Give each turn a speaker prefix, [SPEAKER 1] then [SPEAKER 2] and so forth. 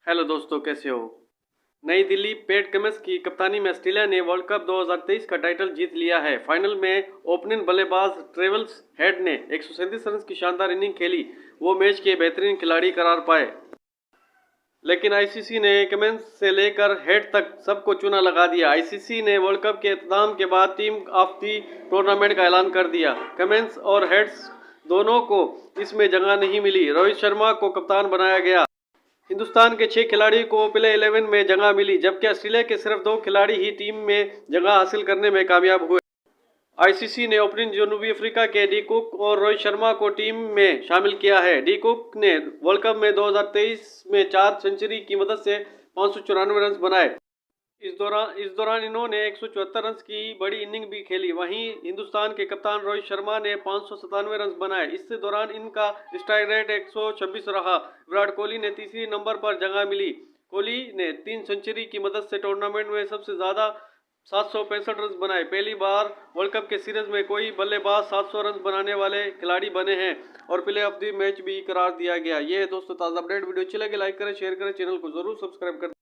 [SPEAKER 1] Hello दोस्तों, कैसे हो। नई दिल्ली पैट कमिंस की कप्तानी में ऑस्ट्रेलिया ने वर्ल्ड कप 2023 का टाइटल जीत लिया है। फाइनल में ओपनिंग बल्लेबाज ट्रेविस हेड ने 137 रन की शानदार इनिंग खेली। वो मैच के बेहतरीन खिलाड़ी करार पाए, लेकिन आईसीसी ने कमिंस से लेकर हेड तक सबको चूना लगा दिया। आईसीसी ने वर्ल्ड कप के इख्तिताम के बाद टीम ऑफ द टूर्नामेंट का ऐलान कर दिया। कमिंस और हेड्स दोनों को इसमें जगह नहीं मिली। रोहित शर्मा को कप्तान बनाया गया। हिंदुस्तान के 6 खिलाड़ी को प्ले 11 में जगह मिली, जबकि ऑस्ट्रेलिया के सिर्फ 2 खिलाड़ी ही टीम में जगह हासिल करने में कामयाब हुए। आईसीसी ने ओपनिंग जनूबी अफ्रीका के डी कुक और रोहित शर्मा को टीम में शामिल किया है। डी कुक ने वर्ल्ड कप में 2023 में 4 सेंचुरी की मदद से 594 रन बनाए। इस दौरान इन्होंने 174 रन की बड़ी इनिंग भी खेली। वहीं हिंदुस्तान के कप्तान रोहित शर्मा ने 597 रन बनाए। इस दौरान इनका स्ट्राइक रेट 126 रहा। विराट कोहली ने तीसरी नंबर पर जगह मिली। कोहली ने 3 सेंचुरी की मदद से टूर्नामेंट में सबसे ज्यादा 765 रन बनाए। पहली बार वर्ल्ड कप के सीरीज में कोई बल्लेबाज 700 रन बनाने वाले खिलाड़ी बने हैं और प्ले ऑफ द मैच भी करार दिया गया। ये है दोस्तों ताज़ा अपडेट। वीडियो अच्छी लगे लाइक करें, शेयर करें, चैनल को जरूर सब्सक्राइब करें।